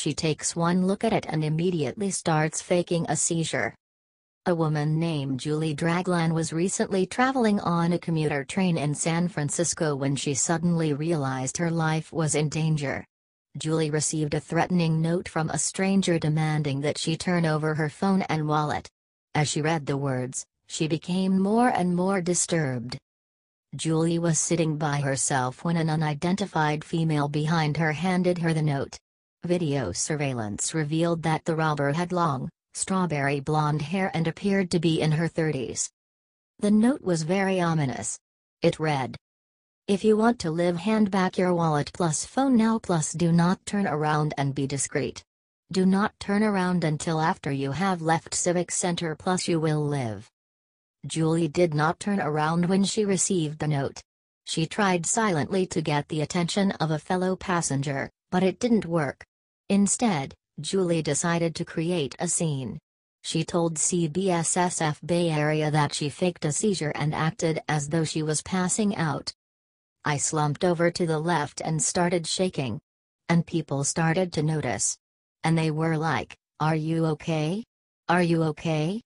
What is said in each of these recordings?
She takes one look at it and immediately starts faking a seizure. A woman named Julie Draglan was recently traveling on a commuter train in San Francisco when she suddenly realized her life was in danger. Julie received a threatening note from a stranger demanding that she turn over her phone and wallet. As she read the words, she became more and more disturbed. Julie was sitting by herself when an unidentified female behind her handed her the note. Video surveillance revealed that the robber had long, strawberry blonde hair and appeared to be in her 30s. The note was very ominous. It read, "If you want to live, hand back your wallet plus phone now plus do not turn around and be discreet. Do not turn around until after you have left Civic Center plus you will live." Julie did not turn around when she received the note. She tried silently to get the attention of a fellow passenger, but it didn't work. Instead, Julie decided to create a scene. She told CBS SF Bay Area that she faked a seizure and acted as though she was passing out. "I slumped over to the left and started shaking. And people started to notice. And they were like, 'Are you okay? Are you okay?'"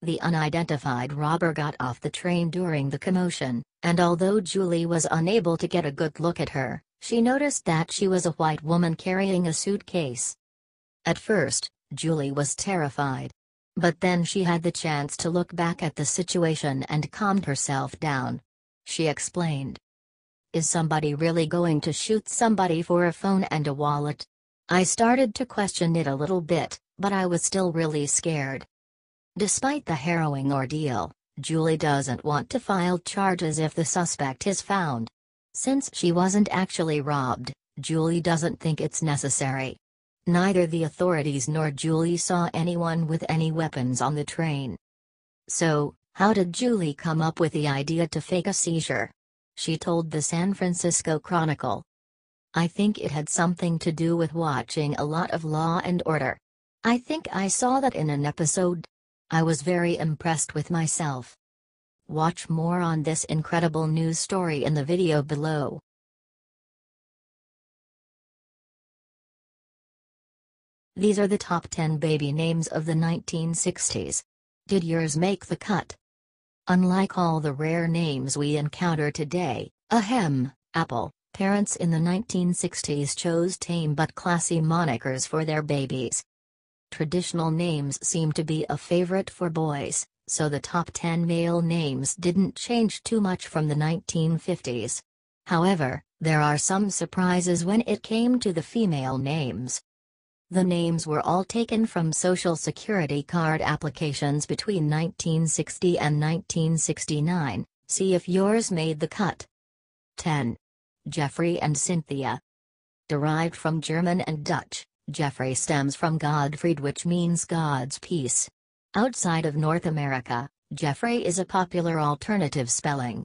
The unidentified robber got off the train during the commotion, and although Julie was unable to get a good look at her, she noticed that she was a white woman carrying a suitcase. At first, Julie was terrified. But then she had the chance to look back at the situation and calmed herself down. She explained, "Is somebody really going to shoot somebody for a phone and a wallet? I started to question it a little bit, but I was still really scared." Despite the harrowing ordeal, Julie doesn't want to file charges if the suspect is found. Since she wasn't actually robbed, Julie doesn't think it's necessary. Neither the authorities nor Julie saw anyone with any weapons on the train. So, how did Julie come up with the idea to fake a seizure? She told the San Francisco Chronicle, "I think it had something to do with watching a lot of Law and Order. I think I saw that in an episode. I was very impressed with myself." Watch more on this incredible news story in the video below. These are the top 10 baby names of the 1960s. Did yours make the cut? Unlike all the rare names we encounter today, Apple, parents in the 1960s chose tame but classy monikers for their babies. Traditional names seem to be a favorite for boys, so the top 10 male names didn't change too much from the 1950s. However, there are some surprises when it came to the female names. The names were all taken from Social Security card applications between 1960 and 1969. See if yours made the cut. 10. Jeffrey and Cynthia. Derived from German and Dutch, Jeffrey stems from Gottfried, which means God's peace. Outside of North America, Jeffrey is a popular alternative spelling.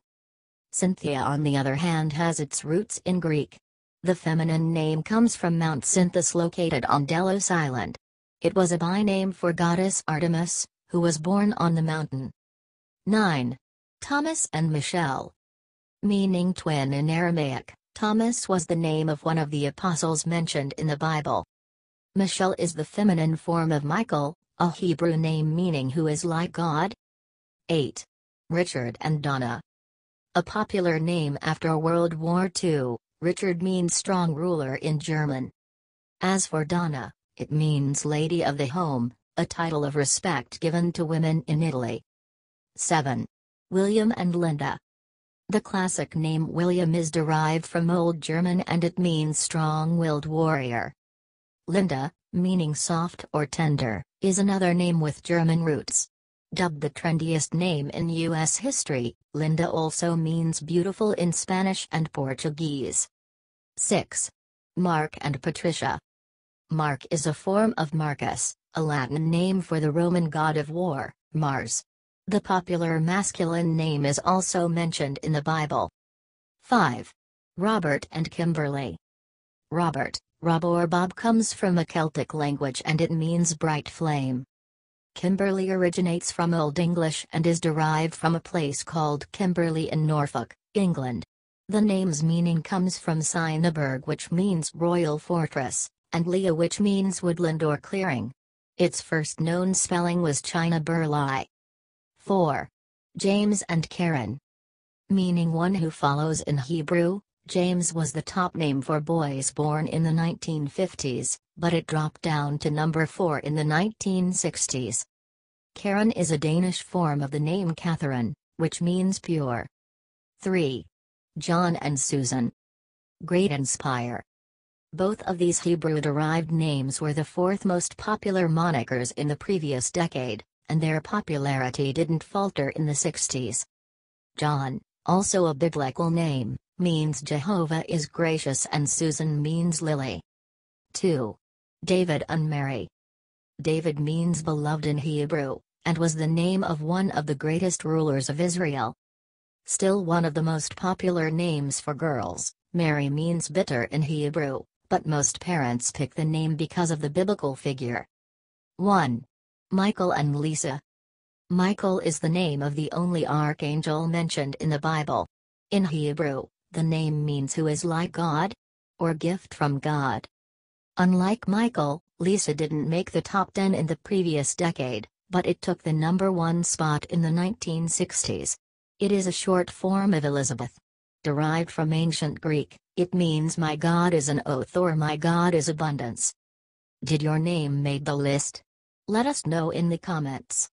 Cynthia, on the other hand, has its roots in Greek. The feminine name comes from Mount Cynthus located on Delos Island. It was a byname for goddess Artemis, who was born on the mountain. 9. Thomas and Michelle. Meaning twin in Aramaic, Thomas was the name of one of the apostles mentioned in the Bible. Michelle is the feminine form of Michael, a Hebrew name meaning who is like God. 8. Richard and Donna. A popular name after World War II, Richard means strong ruler in German. As for Donna, it means lady of the home, a title of respect given to women in Italy. 7. William and Linda. The classic name William is derived from Old German and it means strong-willed warrior. Linda, meaning soft or tender, is another name with German roots. Dubbed the trendiest name in U.S. history, Linda also means beautiful in Spanish and Portuguese. 6. Mark and Patricia. Mark is a form of Marcus, a Latin name for the Roman god of war, Mars. The popular masculine name is also mentioned in the Bible. 5. Robert and Kimberly. Robert, Rob or Bob comes from a Celtic language and it means bright flame. Kimberly originates from Old English and is derived from a place called Kimberley in Norfolk, England. The name's meaning comes from Cynaburg, which means royal fortress, and Leah, which means woodland or clearing. Its first known spelling was China Burlai. 4. James and Karen. Meaning one who follows in Hebrew, James was the top name for boys born in the 1950s, but it dropped down to number 4 in the 1960s. Karen is a Danish form of the name Catherine, which means pure. 3. John and Susan. Great Inspire. Both of these Hebrew-derived names were the fourth most popular monikers in the previous decade, and their popularity didn't falter in the 60s. John, also a biblical name, means Jehovah is gracious, and Susan means lily. 2. David and Mary. David means beloved in Hebrew, and was the name of one of the greatest rulers of Israel. Still one of the most popular names for girls, Mary means bitter in Hebrew, but most parents pick the name because of the biblical figure. 1. Michael and Lisa. Michael is the name of the only archangel mentioned in the Bible. In Hebrew, the name means who is like God, or gift from God. Unlike Michael, Lisa didn't make the top 10 in the previous decade, but it took the number 1 spot in the 1960s. It is a short form of Elizabeth. Derived from ancient Greek, it means my God is an oath or my God is abundance. Did your name make the list? Let us know in the comments.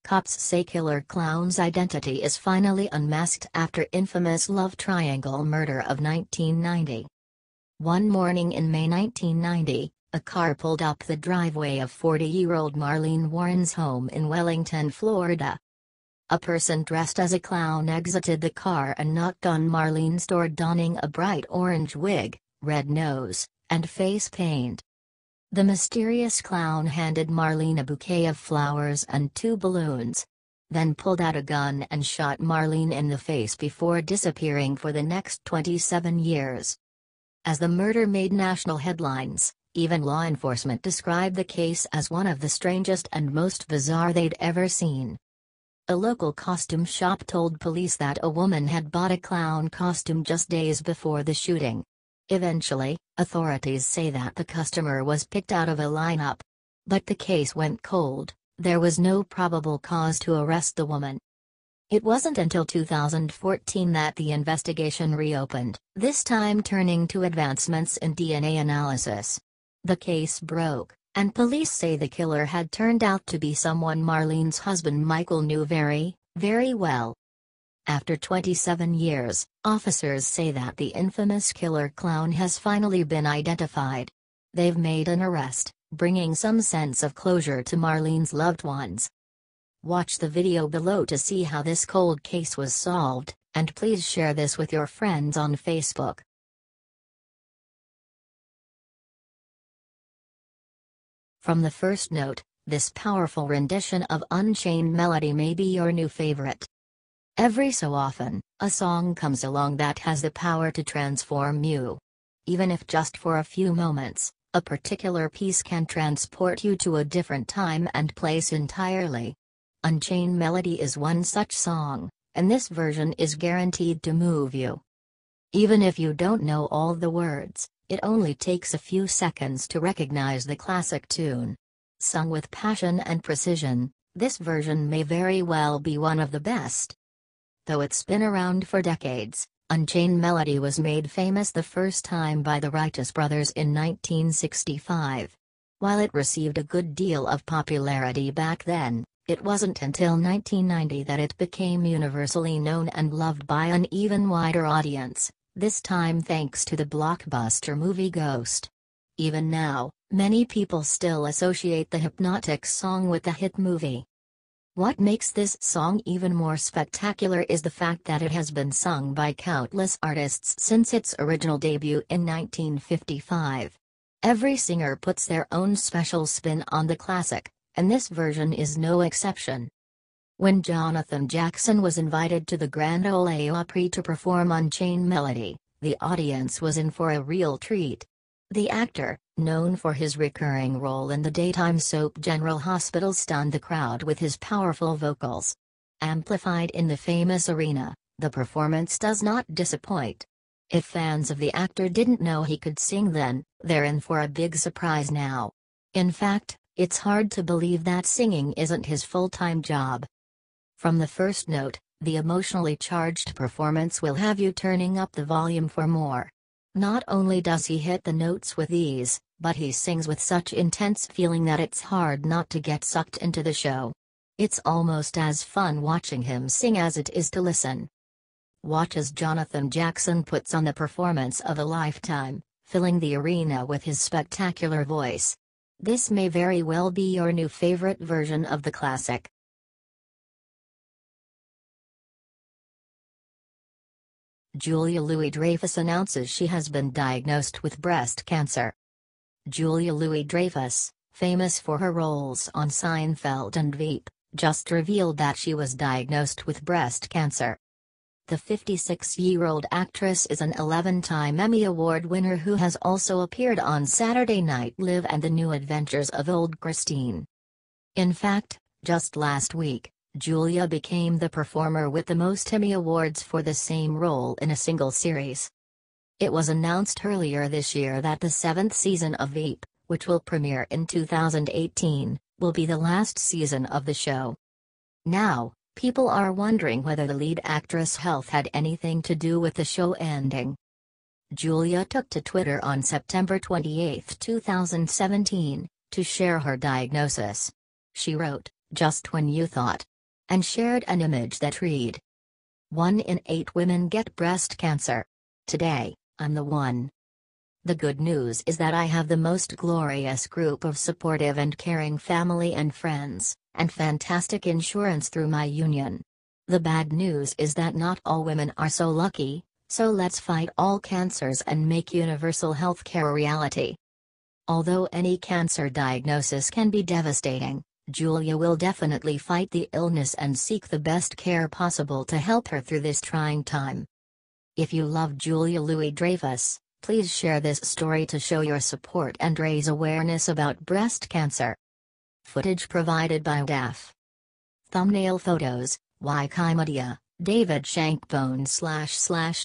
Cops say killer clown's identity is finally unmasked after infamous love triangle murder of 1990. One morning in May 1990, a car pulled up the driveway of 40-year-old Marlene Warren's home in Wellington, Florida. A person dressed as a clown exited the car and knocked on Marlene's door, donning a bright orange wig, red nose, and face paint. The mysterious clown handed Marlene a bouquet of flowers and 2 balloons, then pulled out a gun and shot Marlene in the face before disappearing for the next 27 years. As the murder made national headlines, even law enforcement described the case as one of the strangest and most bizarre they'd ever seen. A local costume shop told police that a woman had bought a clown costume just days before the shooting. Eventually, authorities say that the customer was picked out of a lineup. But the case went cold. There was no probable cause to arrest the woman. It wasn't until 2014 that the investigation reopened, this time turning to advancements in DNA analysis. The case broke, and police say the killer had turned out to be someone Marlene's husband Michael knew very, very well. After 27 years, officers say that the infamous killer clown has finally been identified. They've made an arrest, bringing some sense of closure to Marlene's loved ones. Watch the video below to see how this cold case was solved, and please share this with your friends on Facebook. From the first note, this powerful rendition of Unchained Melody may be your new favorite. Every so often, a song comes along that has the power to transform you. Even if just for a few moments, a particular piece can transport you to a different time and place entirely. Unchained Melody is one such song, and this version is guaranteed to move you. Even if you don't know all the words, it only takes a few seconds to recognize the classic tune. Sung with passion and precision, this version may very well be one of the best. Though it's been around for decades, Unchained Melody was made famous the first time by the Righteous Brothers in 1965. While it received a good deal of popularity back then, it wasn't until 1990 that it became universally known and loved by an even wider audience, this time thanks to the blockbuster movie Ghost. Even now, many people still associate the hypnotic song with the hit movie. What makes this song even more spectacular is the fact that it has been sung by countless artists since its original debut in 1955. Every singer puts their own special spin on the classic, and this version is no exception. When Jonathan Jackson was invited to the Grand Ole Opry to perform Unchained Melody, the audience was in for a real treat. The actor, known for his recurring role in the daytime soap General Hospital, stunned the crowd with his powerful vocals. Amplified in the famous arena, The performance does not disappoint. If fans of the actor didn't know he could sing then, they're in for a big surprise now. In fact, it's hard to believe that singing isn't his full-time job. From the first note, the emotionally charged performance will have you turning up the volume for more. Not only does he hit the notes with ease, but he sings with such intense feeling that it's hard not to get sucked into the show. It's almost as fun watching him sing as it is to listen. Watch as Jonathan Jackson puts on the performance of a lifetime, filling the arena with his spectacular voice. This may very well be your new favorite version of the classic. Julia Louis-Dreyfus announces she has been diagnosed with breast cancer. Julia Louis-Dreyfus, famous for her roles on Seinfeld and Veep, just revealed that she was diagnosed with breast cancer. The 56-year-old actress is an 11-time Emmy Award winner who has also appeared on Saturday Night Live and The New Adventures of Old Christine. In fact, just last week, Julia became the performer with the most Emmy Awards for the same role in a single series. It was announced earlier this year that the 7th season of Veep, which will premiere in 2018, will be the last season of the show. Now, people are wondering whether the lead actress' health had anything to do with the show ending. Julia took to Twitter on September 28, 2017, to share her diagnosis. She wrote, "Just when you thought," and shared an image that read, "1 in 8 women get breast cancer. Today, I'm the one. The good news is that I have the most glorious group of supportive and caring family and friends, and fantastic insurance through my union. The bad news is that not all women are so lucky, so let's fight all cancers and make universal health care a reality." Although any cancer diagnosis can be devastating, Julia will definitely fight the illness and seek the best care possible to help her through this trying time. If you love Julia Louis-Dreyfus, please share this story to show your support and raise awareness about breast cancer. Footage provided by DAF. Thumbnail photos, Wikimedia, David Shankbone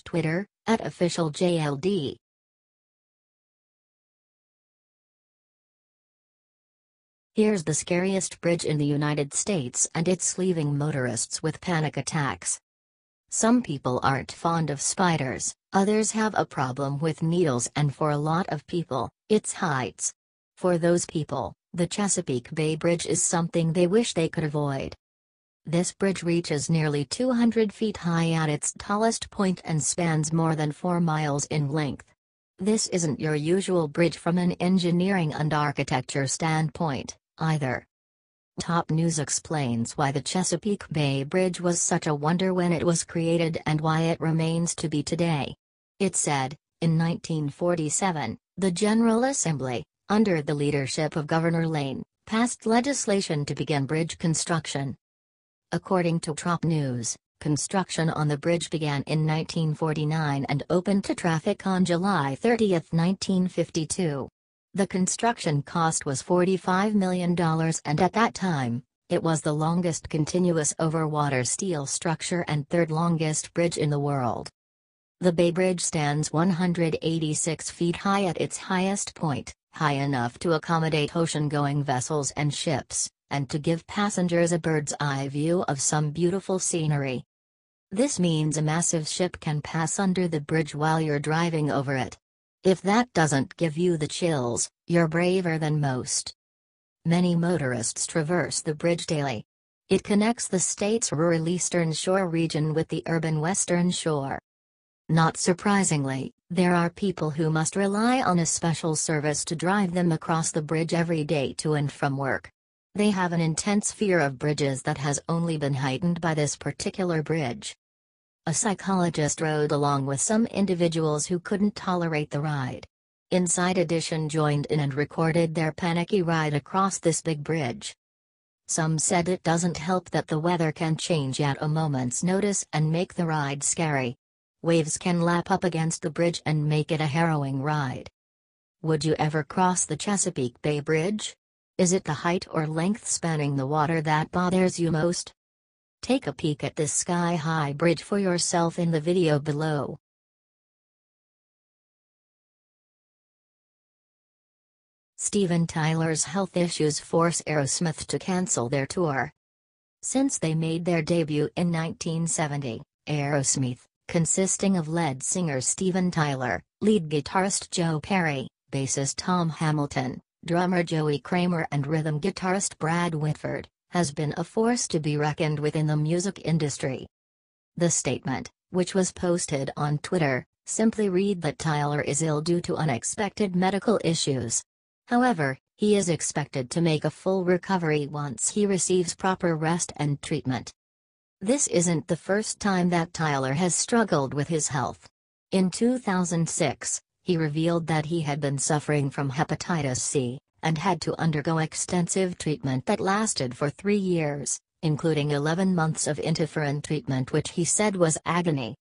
/ Twitter, @officialjld. Here's the scariest bridge in the United States and it's leaving motorists with panic attacks. Some people aren't fond of spiders, others have a problem with needles, and for a lot of people, it's heights. For those people, the Chesapeake Bay Bridge is something they wish they could avoid. This bridge reaches nearly 200 feet high at its tallest point and spans more than 4 miles in length. This isn't your usual bridge from an engineering and architecture standpoint, either. Top News explains why the Chesapeake Bay Bridge was such a wonder when it was created and why it remains to be today. It said, in 1947, the General Assembly, under the leadership of Governor Lane, passed legislation to begin bridge construction. According to Top News, construction on the bridge began in 1949 and opened to traffic on July 30, 1952. The construction cost was $45 million and at that time, it was the longest continuous overwater steel structure and third longest bridge in the world. The Bay Bridge stands 186 feet high at its highest point, high enough to accommodate ocean-going vessels and ships, and to give passengers a bird's-eye view of some beautiful scenery. This means a massive ship can pass under the bridge while you're driving over it. If that doesn't give you the chills, you're braver than most. Many motorists traverse the bridge daily. It connects the state's rural Eastern Shore region with the urban Western Shore. Not surprisingly, there are people who must rely on a special service to drive them across the bridge every day to and from work. They have an intense fear of bridges that has only been heightened by this particular bridge. A psychologist rode along with some individuals who couldn't tolerate the ride. Inside Edition joined in and recorded their panicky ride across this big bridge. Some said it doesn't help that the weather can change at a moment's notice and make the ride scary. Waves can lap up against the bridge and make it a harrowing ride. Would you ever cross the Chesapeake Bay Bridge? Is it the height or length spanning the water that bothers you most? Take a peek at this sky-high bridge for yourself in the video below. Steven Tyler's health issues force Aerosmith to cancel their tour. Since they made their debut in 1970, Aerosmith, consisting of lead singer Steven Tyler, lead guitarist Joe Perry, bassist Tom Hamilton, drummer Joey Kramer and rhythm guitarist Brad Whitford, has been a force to be reckoned with in the music industry. The statement, which was posted on Twitter, simply read that Tyler is ill due to unexpected medical issues. However, he is expected to make a full recovery once he receives proper rest and treatment. This isn't the first time that Tyler has struggled with his health. In 2006, he revealed that he had been suffering from hepatitis C, and had to undergo extensive treatment that lasted for 3 years, including 11 months of interferon treatment which he said was agony.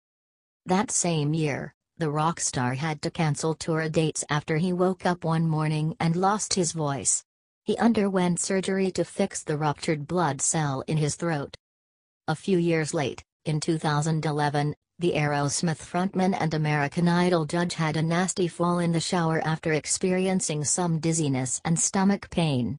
That same year, the rock star had to cancel tour dates after he woke up one morning and lost his voice. He underwent surgery to fix the ruptured blood cell in his throat. A few years late, in 2011, the Aerosmith frontman and American Idol judge had a nasty fall in the shower after experiencing some dizziness and stomach pain.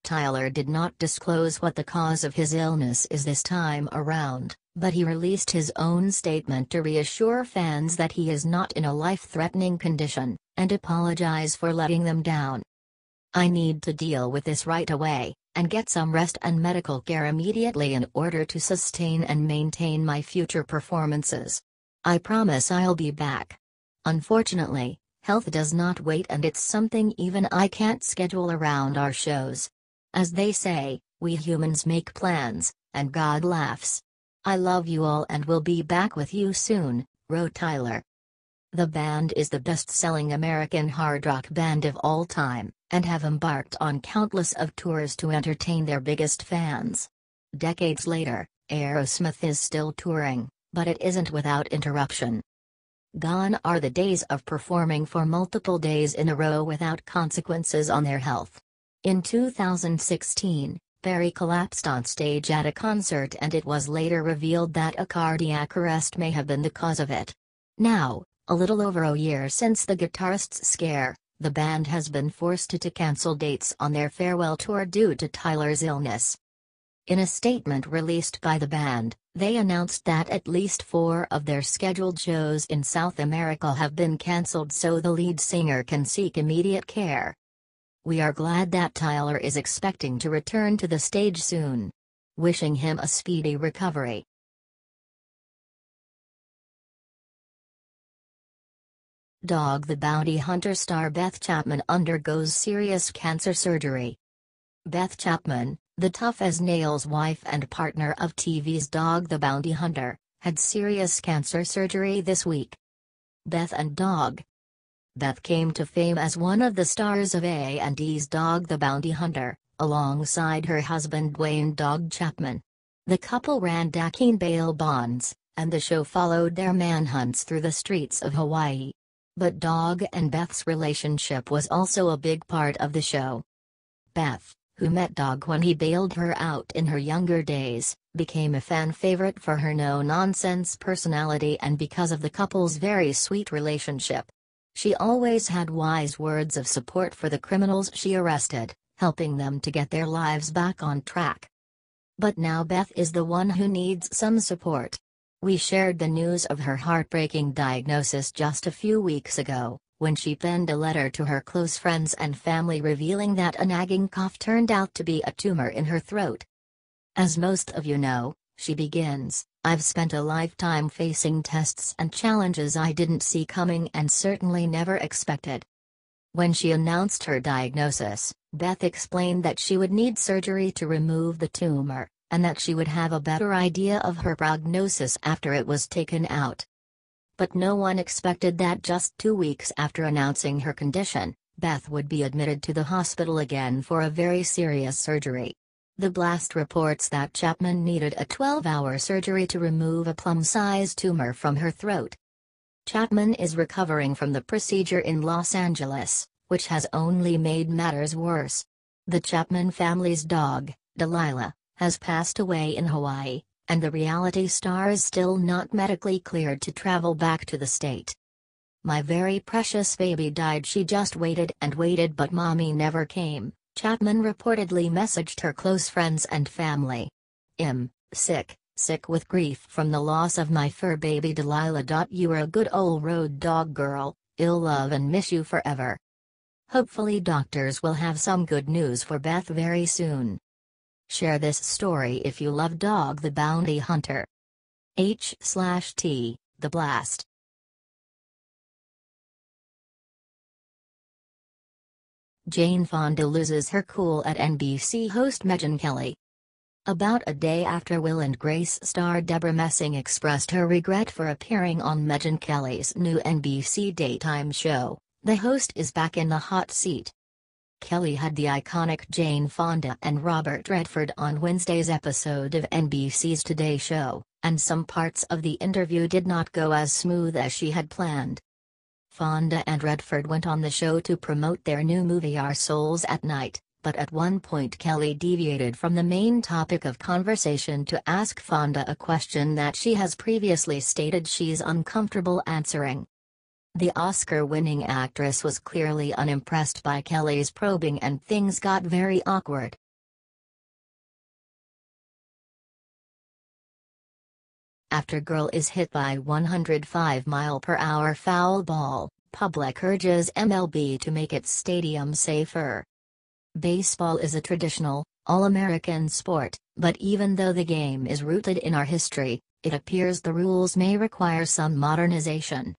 Tyler did not disclose what the cause of his illness is this time around, but he released his own statement to reassure fans that he is not in a life-threatening condition, and apologize for letting them down. "I need to deal with this right away, and get some rest and medical care immediately in order to sustain and maintain my future performances. I promise I'll be back. Unfortunately, health does not wait and it's something even I can't schedule around our shows. As they say, we humans make plans, and God laughs. I love you all and will be back with you soon," wrote Tyler. The band is the best-selling American hard rock band of all time, and have embarked on countless of tours to entertain their biggest fans. Decades later, Aerosmith is still touring, but it isn't without interruption. Gone are the days of performing for multiple days in a row without consequences on their health. In 2016, Perry collapsed on stage at a concert and it was later revealed that a cardiac arrest may have been the cause of it. Now, a little over a year since the guitarist's scare, the band has been forced to cancel dates on their farewell tour due to Tyler's illness. In a statement released by the band, they announced that at least 4 of their scheduled shows in South America have been cancelled so the lead singer can seek immediate care. "We are glad that Tyler is expecting to return to the stage soon. Wishing him a speedy recovery." Dog the Bounty Hunter star Beth Chapman undergoes serious cancer surgery. Beth Chapman, the tough-as-nails wife and partner of TV's Dog the Bounty Hunter, had serious cancer surgery this week. Beth and Dog. Beth came to fame as one of the stars of A&E's Dog the Bounty Hunter, alongside her husband Dwayne "Dog" Chapman. The couple ran Dakin bail bonds, and the show followed their manhunts through the streets of Hawaii. But Dog and Beth's relationship was also a big part of the show. Beth, who met Dog when he bailed her out in her younger days, became a fan favorite for her no-nonsense personality and because of the couple's very sweet relationship. She always had wise words of support for the criminals she arrested, helping them to get their lives back on track. But now Beth is the one who needs some support. We shared the news of her heartbreaking diagnosis just a few weeks ago, when she penned a letter to her close friends and family revealing that a nagging cough turned out to be a tumor in her throat. "As most of you know," she begins, "I've spent a lifetime facing tests and challenges I didn't see coming and certainly never expected." When she announced her diagnosis, Beth explained that she would need surgery to remove the tumor, and that she would have a better idea of her prognosis after it was taken out. But no one expected that just 2 weeks after announcing her condition, Beth would be admitted to the hospital again for a very serious surgery. The Blast reports that Chapman needed a 12-hour surgery to remove a plum-sized tumor from her throat. Chapman is recovering from the procedure in Los Angeles, which has only made matters worse. The Chapman family's dog, Delilah, has passed away in Hawaii, and the reality star is still not medically cleared to travel back to the state. "My very precious baby died. She just waited and waited, but mommy never came," Chapman reportedly messaged her close friends and family. Sick with grief from the loss of my fur baby Delilah. You were a good old road dog girl, ill love and miss you forever. Hopefully doctors will have some good news for Beth very soon. Share this story if you love Dog the Bounty Hunter. H/T, The Blast. Jane Fonda loses her cool at NBC host Megyn Kelly. About a day after Will and Grace star Debra Messing expressed her regret for appearing on Megyn Kelly's new NBC daytime show, the host is back in the hot seat. Kelly had the iconic Jane Fonda and Robert Redford on Wednesday's episode of NBC's Today Show, and some parts of the interview did not go as smooth as she had planned. Fonda and Redford went on the show to promote their new movie Our Souls at Night, but at one point Kelly deviated from the main topic of conversation to ask Fonda a question that she has previously stated she's uncomfortable answering. The Oscar-winning actress was clearly unimpressed by Kelly's probing and things got very awkward. After girl is hit by 105-mile-per-hour foul ball, public urges MLB to make its stadium safer. Baseball is a traditional, all-American sport, but even though the game is rooted in our history, it appears the rules may require some modernization.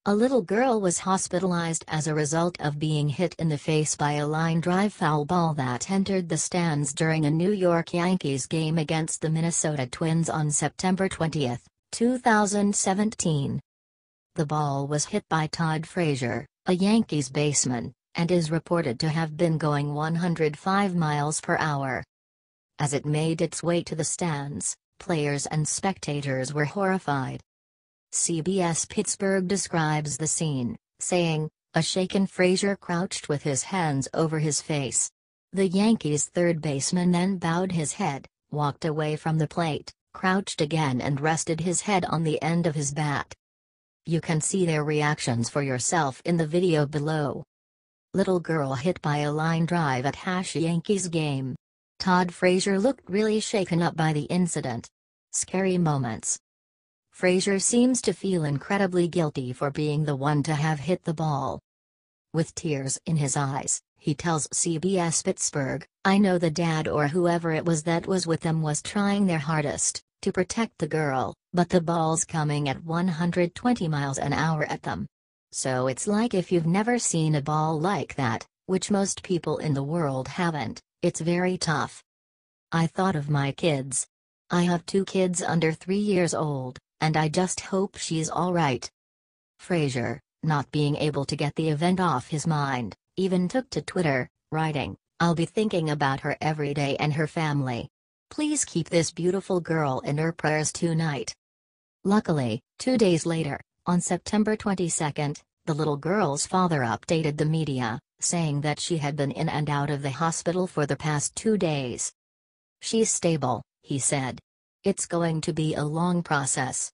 A little girl was hospitalized as a result of being hit in the face by a line drive foul ball that entered the stands during a New York Yankees game against the Minnesota Twins on September 20, 2017. The ball was hit by Todd Frazier, a Yankees baseman, and is reported to have been going 105 miles per hour. As it made its way to the stands, players and spectators were horrified. CBS Pittsburgh describes the scene, saying, "A shaken Frazier crouched with his hands over his face. The Yankees' third baseman then bowed his head, walked away from the plate, crouched again and rested his head on the end of his bat." You can see their reactions for yourself in the video below. Little girl hit by a line drive at Yankees game. Todd Frazier looked really shaken up by the incident. Scary moments. Frazier seems to feel incredibly guilty for being the one to have hit the ball. With tears in his eyes, he tells CBS Pittsburgh, "I know the dad or whoever it was that was with them was trying their hardest to protect the girl, but the ball's coming at 120 miles an hour at them. So it's like if you've never seen a ball like that, which most people in the world haven't, it's very tough. I thought of my kids. I have 2 kids under 3 years old, and I just hope she's all right." Frazier, not being able to get the event off his mind, even took to Twitter, writing, "I'll be thinking about her every day and her family. Please keep this beautiful girl in your prayers tonight." Luckily, 2 days later, on September 22, the little girl's father updated the media, saying that she had been in and out of the hospital for the past 2 days. "She's stable," he said. "It's going to be a long process."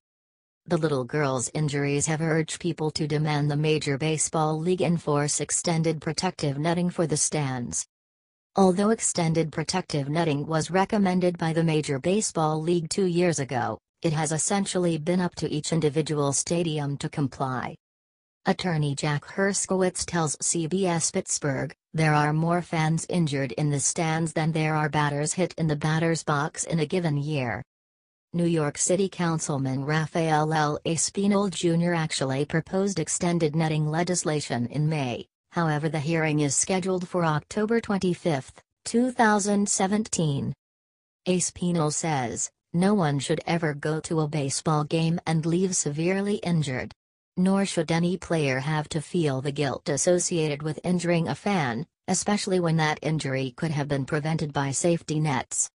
The little girl's injuries have urged people to demand the Major Baseball League enforce extended protective netting for the stands. Although extended protective netting was recommended by the Major Baseball League 2 years ago, it has essentially been up to each individual stadium to comply. Attorney Jack Herskowitz tells CBS Pittsburgh, "There are more fans injured in the stands than there are batters hit in the batter's box in a given year." New York City Councilman Raphael L. Espinal Jr. actually proposed extended netting legislation in May, however the hearing is scheduled for October 25, 2017. Espinal says, "No one should ever go to a baseball game and leave severely injured. Nor should any player have to feel the guilt associated with injuring a fan, especially when that injury could have been prevented by safety nets."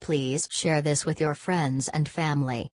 Please share this with your friends and family.